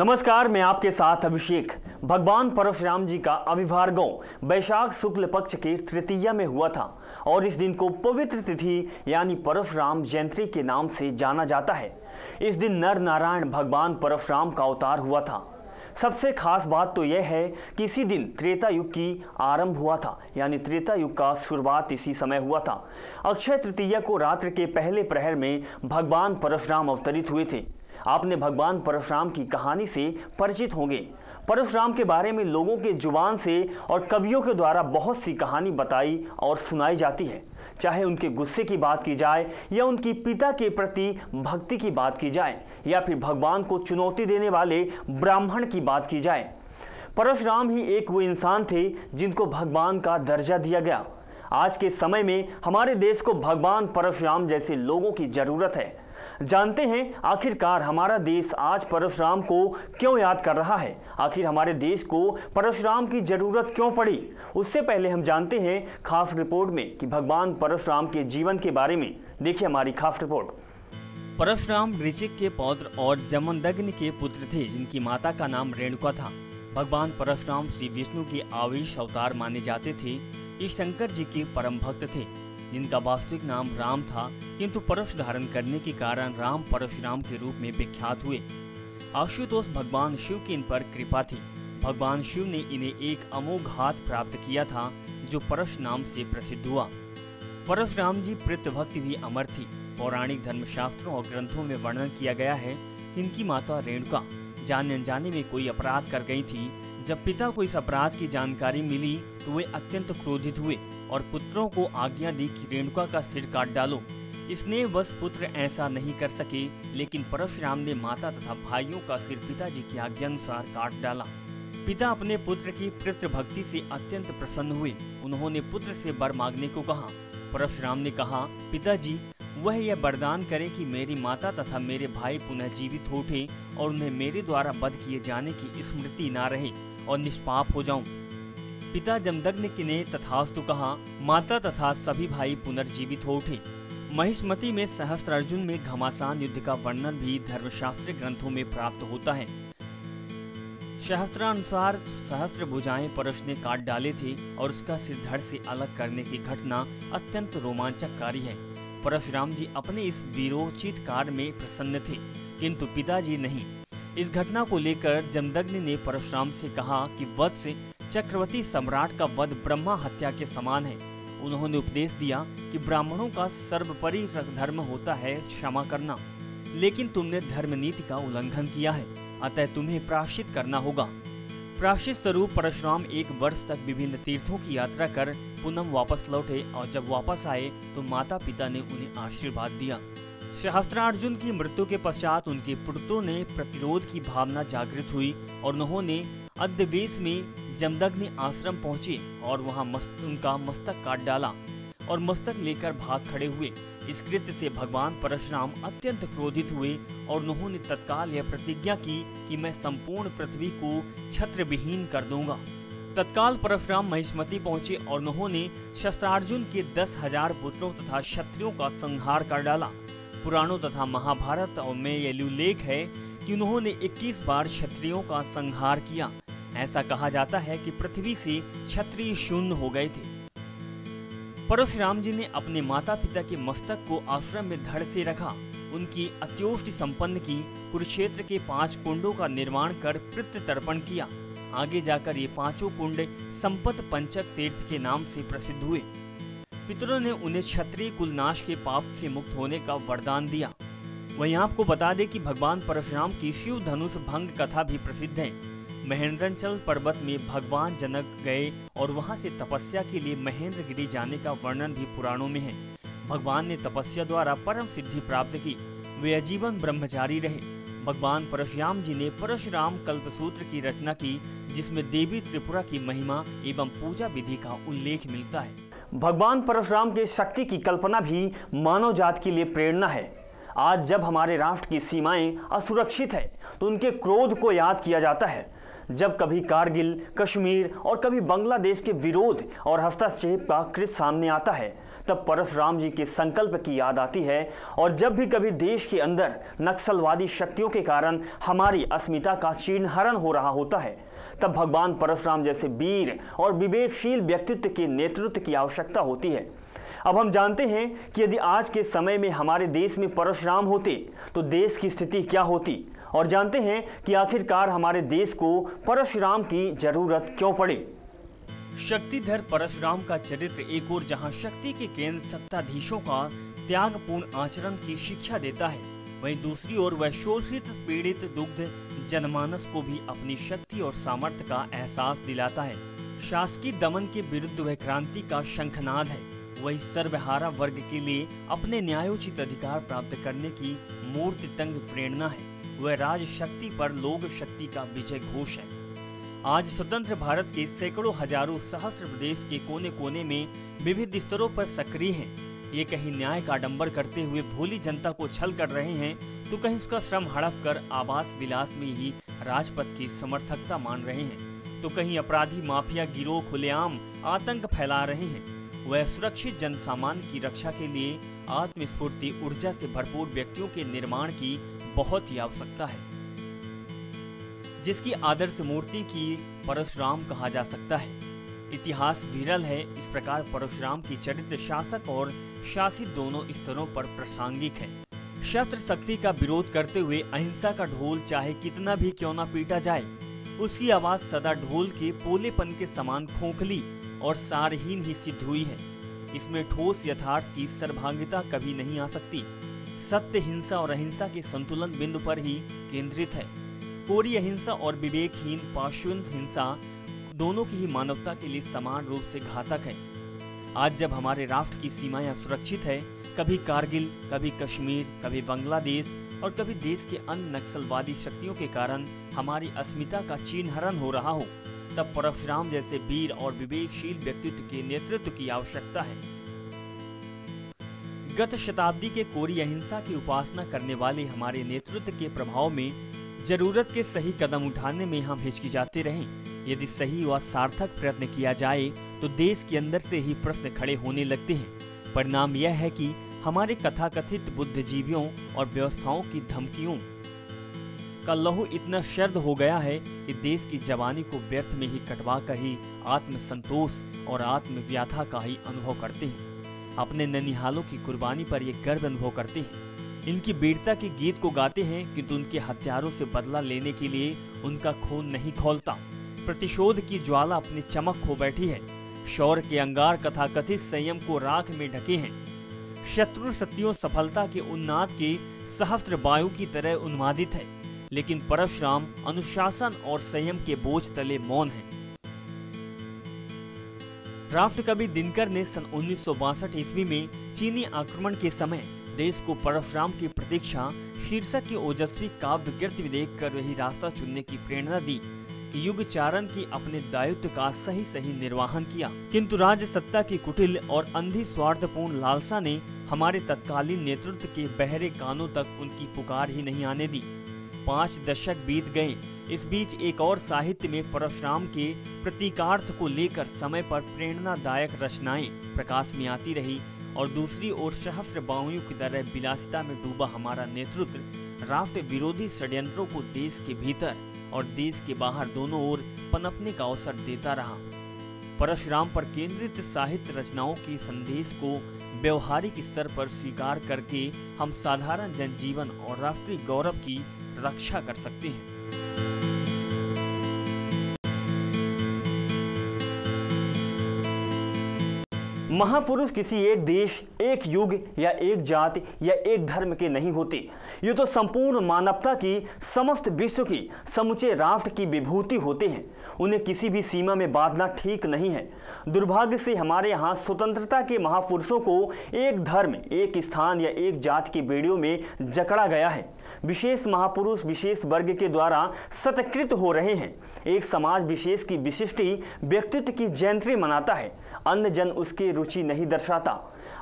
नमस्कार, मैं आपके साथ अभिषेक। भगवान परशुराम जी का आविर्भाव वैशाख शुक्ल पक्ष की तृतीया में हुआ था और इस दिन को पवित्र तिथि यानी परशुराम जयंती के नाम से जाना जाता है। इस दिन नर नारायण भगवान परशुराम का अवतार हुआ था। सबसे खास बात तो यह है कि इसी दिन त्रेता युग की आरंभ हुआ था, यानी त्रेता युग का शुरुआत इसी समय हुआ था। अक्षय तृतीया को रात्रि के पहले प्रहर में भगवान परशुराम अवतरित हुए थे। आपने भगवान परशुराम की कहानी से परिचित होंगे। परशुराम के बारे में लोगों के जुबान से और कवियों के द्वारा बहुत सी कहानी बताई और सुनाई जाती है। चाहे उनके गुस्से की बात की जाए या उनकी पिता के प्रति भक्ति की बात की जाए या फिर भगवान को चुनौती देने वाले ब्राह्मण की बात की जाए, परशुराम ही एक वो इंसान थे जिनको भगवान का दर्जा दिया गया। आज के समय में हमारे देश को भगवान परशुराम जैसे लोगों की जरूरत है। जानते हैं आखिरकार हमारा देश आज परशुराम को क्यों याद कर रहा है, आखिर हमारे देश को परशुराम की जरूरत क्यों पड़ी। उससे पहले हम जानते हैं खास रिपोर्ट में कि भगवान परशुराम के जीवन के बारे में। देखिए हमारी खास रिपोर्ट। परशुराम ऋचिक के पौत्र और जमदग्नि के पुत्र थे, जिनकी माता का नाम रेणुका था। भगवान परशुराम श्री विष्णु के आवेश अवतार माने जाते थे। ये शंकर जी के परम भक्त थे, जिनका वास्तविक नाम राम था, किंतु परश धारण करने के कारण राम परशुराम के रूप में विख्यात हुए। आशुतोष भगवान शिव की इन पर कृपा थी। भगवान शिव ने इन्हें एक अमोघ हाथ प्राप्त किया था जो परश नाम से प्रसिद्ध हुआ। परशुराम जी प्रीतभक्त भी अमर थी। पौराणिक धर्मशास्त्रों और ग्रंथों में वर्णन किया गया है कि इनकी माता रेणुका जाने अनजाने में कोई अपराध कर गई थी। जब पिता को इस अपराध की जानकारी मिली तो वे अत्यंत क्रोधित हुए और पुत्रों को आज्ञा दी कि रेणुका का सिर काट डालो। इसने बस पुत्र ऐसा नहीं कर सके, लेकिन परशुराम ने माता तथा भाइयों का सिर पिताजी की आज्ञा अनुसार काट डाला। पिता अपने पुत्र की पितृभक्ति से अत्यंत प्रसन्न हुए। उन्होंने पुत्र से वर मांगने को कहा। परशुराम ने कहा, पिताजी, वह यह वरदान करे कि मेरी माता तथा मेरे भाई पुनः जीवित हो उठे और उन्हें मेरे द्वारा वध किए जाने की स्मृति ना रहे और निष्पाप हो जाऊं। पिता जमदग्नि ने तथास्तु कहा। माता तथा सभी भाई पुनर्जीवित हो उठे। महिष्मति में सहस्त्रार्जुन में घमासान युद्ध का वर्णन भी धर्मशास्त्र ग्रंथों में प्राप्त होता है। शास्त्रानुसार सहस्त्र भुजाएं परश ने काट डाले थे और उसका सिर धड़ से अलग करने की घटना अत्यंत रोमांचकारी है। परशुराम जी अपने इस वीरोचित कार्य में प्रसन्न थे, किंतु पिताजी नहीं। इस घटना को लेकर जमदग्नि ने परशुराम से कहा कि वत्स, चक्रवर्ती सम्राट का वध ब्रह्मा हत्या के समान है। उन्होंने उपदेश दिया कि ब्राह्मणों का सर्वोपरि धर्म होता है क्षमा करना, लेकिन तुमने धर्म नीति का उल्लंघन किया है, अतः तुम्हें प्रायश्चित करना होगा। प्रायश्चित स्वरूप परशुराम एक वर्ष तक विभिन्न तीर्थों की यात्रा कर पुनः वापस लौटे और जब वापस आए तो माता पिता ने उन्हें आशीर्वाद दिया। सहस्त्रार्जुन की मृत्यु के पश्चात उनके पुत्रों ने प्रतिरोध की भावना जागृत हुई और उन्होंने अद्यवेश में जमदग्नि आश्रम पहुंचे और वहां उनका मस्तक काट डाला और मस्तक लेकर भाग खड़े हुए। इस कृत्य से भगवान परशुराम अत्यंत क्रोधित हुए और उन्होंने तत्काल यह प्रतिज्ञा की कि मैं संपूर्ण पृथ्वी को छत्र विहीन कर दूंगा। तत्काल परशुराम महिष्मति पहुंचे और उन्होंने शस्त्रार्जुन के 10,000 पुत्रों तथा क्षत्रियों का संहार कर डाला। पुराणों तथा महाभारत में यह उल्लेख है कि उन्होंने 21 बार क्षत्रियों का संहार किया। ऐसा कहा जाता है कि पृथ्वी से क्षत्रिय शून्य हो गए थे। परशुराम जी ने अपने माता पिता के मस्तक को आश्रम में धड़ से रखा, उनकी अत्योष्टि संपन्न की, कुरुक्षेत्र के 5 कुंडों का निर्माण कर पितृ तर्पण किया। आगे जाकर ये 5 कुंड संपत पंचक तीर्थ के नाम से प्रसिद्ध हुए। पितरों ने उन्हें क्षत्रिय कुलनाश के पाप से मुक्त होने का वरदान दिया। वहीं आपको बता दें कि भगवान परशुराम की शिव धनुष भंग कथा भी प्रसिद्ध है। महेंद्रांचल पर्वत में भगवान जनक गए और वहां से तपस्या के लिए महेंद्रगिरी जाने का वर्णन भी पुराणों में है। भगवान ने तपस्या द्वारा परम सिद्धि प्राप्त की। वे आजीवन ब्रह्मचारी रहे। भगवान परशुराम जी ने परशुराम कल्पसूत्र की रचना की, जिसमें देवी त्रिपुरा की महिमा एवं पूजा विधि का उल्लेख मिलता है। भगवान परशुराम के शक्ति की कल्पना भी मानव जाति के लिए प्रेरणा है। आज जब हमारे राष्ट्र की सीमाएं असुरक्षित है तो उनके क्रोध को याद किया जाता है। जब कभी कारगिल, कश्मीर और कभी बांग्लादेश के विरोध और हस्तक्षेप का कृत्य सामने आता है, तब परशुराम जी के संकल्प की याद आती है। और जब भी कभी देश के अंदर नक्सलवादी शक्तियों के कारण हमारी अस्मिता का चीरहरण हो रहा होता है, तब भगवान परशुराम जैसे वीर और विवेकशील व्यक्तित्व के नेतृत्व की आवश्यकता होती है। अब हम जानते हैं कि यदि आज के समय में हमारे देश में परशुराम होते तो देश की स्थिति क्या होती, और जानते हैं कि आखिरकार हमारे देश को परशुराम की जरूरत क्यों पड़ी। शक्तिधर परशुराम का चरित्र एक ओर जहां शक्ति के केंद्र सत्ताधीशों का त्यागपूर्ण आचरण की शिक्षा देता है, वहीं दूसरी ओर वह शोषित, पीड़ित, दुग्ध जनमानस को भी अपनी शक्ति और सामर्थ्य का एहसास दिलाता है। शासकीय दमन के विरुद्ध वह क्रांति का शंखनाद है। वही सर्वहारा वर्ग के लिए अपने न्यायोचित अधिकार प्राप्त करने की मूर्तितंग प्रेरणा है। वह राज शक्ति पर लोक शक्ति का विजय घोष है। आज स्वतंत्र भारत के सैकड़ों हजारों सहस्त्र प्रदेश के कोने कोने में विविध स्तरों पर सक्रिय हैं। ये कहीं न्याय का आडंबर करते हुए भोली जनता को छल कर रहे हैं, तो कहीं उसका श्रम हड़प कर आवास विलास में ही राजपथ की समर्थकता मान रहे हैं, तो कहीं अपराधी माफिया गिरोह खुलेआम आतंक फैला रहे हैं। वह सुरक्षित जन सामान्य की रक्षा के लिए आत्मस्फूर्ति ऊर्जा से भरपूर व्यक्तियों के निर्माण की बहुत ही आवश्यकता है, जिसकी आदर्श मूर्ति की परशुराम कहा जा सकता है। इतिहास विरल है, इस प्रकार परशुराम की चरित्र शासक और शासित दोनों स्तरों पर प्रासंगिक है। शस्त्र शक्ति का विरोध करते हुए अहिंसा का ढोल चाहे कितना भी क्यों न पीटा जाए, उसकी आवाज सदा ढोल के पोलेपन के समान खोखली और सारहीन ही सिद्ध हुई है। इसमें ठोस यथार्थ की सर्वभागिता कभी नहीं आ सकती। सत्य, हिंसा और अहिंसा के संतुलन बिंदु पर ही केंद्रित है। कोरी अहिंसा और विवेकहीन पाशविक हिंसा दोनों की ही मानवता के लिए समान रूप से घातक है। आज जब हमारे राष्ट्र की सीमाएं सुरक्षित है, कभी कारगिल, कभी कश्मीर, कभी बांग्लादेश और कभी देश के अन्य नक्सलवादी शक्तियों के कारण हमारी अस्मिता का चीरहरण हो रहा हो, तब परशुराम जैसे वीर और विवेकशील व्यक्तित्व के नेतृत्व की आवश्यकता है। गत शताब्दी के कोरी अहिंसा की उपासना करने वाले हमारे नेतृत्व के प्रभाव में जरूरत के सही कदम उठाने में हम हिचकिचाते रहें। यदि सही व सार्थक प्रयत्न किया जाए तो देश के अंदर से ही प्रश्न खड़े होने लगते हैं। परिणाम यह है कि हमारे कथाकथित बुद्धिजीवियों और व्यवस्थाओं की धमकियों का लहू इतना शर्द हो गया है कि देश की जवानी को व्यर्थ में ही कटवा कर ही आत्मसंतोष और आत्मव्याथा का ही अनुभव करते हैं। अपने ननिहालों की कुर्बानी पर ये गर्व अनुभव करते हैं। इनकी वीरता के गीत को गाते हैं, किंतु उनके हत्यारों से बदला लेने के लिए उनका खून नहीं खौलता। प्रतिशोध की ज्वाला अपनी चमक खो बैठी है। शौर्य के अंगार कथाकथित संयम को राख में ढके हैं। शत्रु शक्तियों सफलता के उन्नाद के सहस्त्र वायु की तरह उन्मादित है, लेकिन परशुराम अनुशासन और संयम के बोझ तले मौन है। राष्ट्र कवि दिनकर ने सन 1962 ईस्वी में चीनी आक्रमण के समय देश को परशुराम की प्रतीक्षा शीर्षक के ओजस्वी काव्य कृति में देखकर वही रास्ता चुनने की प्रेरणा दी कि युगचारण की अपने दायित्व का सही सही निर्वहन किया। किंतु राज्य सत्ता की कुटिल और अंधी स्वार्थपूर्ण लालसा ने हमारे तत्कालीन नेतृत्व के बहरे कानों तक उनकी पुकार ही नहीं आने दी। 5 दशक बीत गए। इस बीच एक और साहित्य में परशुराम के प्रतीकार्थ को लेकर समय पर प्रेरणादायक रचनाएं प्रकाश में आती रही, और दूसरी ओर सहस्त्र बाहुओं की तरह विलासिता में डूबा हमारा नेतृत्व राष्ट्र विरोधी षड्यंत्रों को देश के भीतर और देश के बाहर दोनों ओर पनपने का अवसर देता रहा। परशुराम पर केंद्रित साहित्य रचनाओं के संदेश को व्यवहारिक स्तर पर स्वीकार करके हम साधारण जनजीवन और राष्ट्रीय गौरव की रक्षा कर सकते हैं। महापुरुष किसी एक देश, एक युग या एक जाति या एक धर्म के नहीं होते। ये तो संपूर्ण मानवता की, समस्त विश्व की, समुचे राष्ट्र की विभूति होते हैं। उन्हें किसी भी सीमा में बांधना ठीक नहीं है। दुर्भाग्य से हमारे यहाँ स्वतंत्रता के महापुरुषों को एक धर्म, एक स्थान या एक जाति की बेड़ियों में जकड़ा गया है। विशेष महापुरुष विशेष वर्ग के द्वारा सत्कृत हो रहे हैं। एक समाज विशेष की विशिष्टि व्यक्तित्व की जयंती मनाता है, अन्य जन उसकी रुचि नहीं दर्शाता।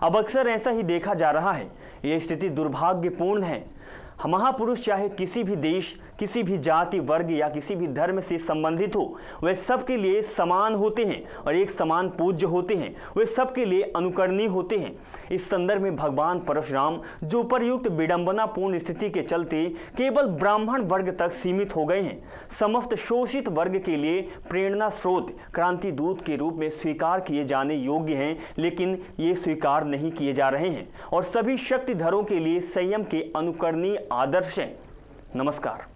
अब अक्सर ऐसा ही देखा जा रहा है। यह स्थिति दुर्भाग्यपूर्ण है। महापुरुष चाहे किसी भी देश, किसी भी जाति, वर्ग या किसी भी धर्म से संबंधित हो, वे सबके लिए समान होते हैं और एक समान पूज्य होते हैं। वे सबके लिए अनुकरणीय होते हैं। इस संदर्भ में भगवान परशुराम जो उपरयुक्त विडंबनापूर्ण स्थिति के चलते केवल ब्राह्मण वर्ग तक सीमित हो गए हैं, समस्त शोषित वर्ग के लिए प्रेरणा स्रोत, क्रांति दूत के रूप में स्वीकार किए जाने योग्य हैं, लेकिन ये स्वीकार नहीं किए जा रहे हैं और सभी शक्तिधरों के लिए संयम के अनुकरणीय आदर्श हैं। नमस्कार।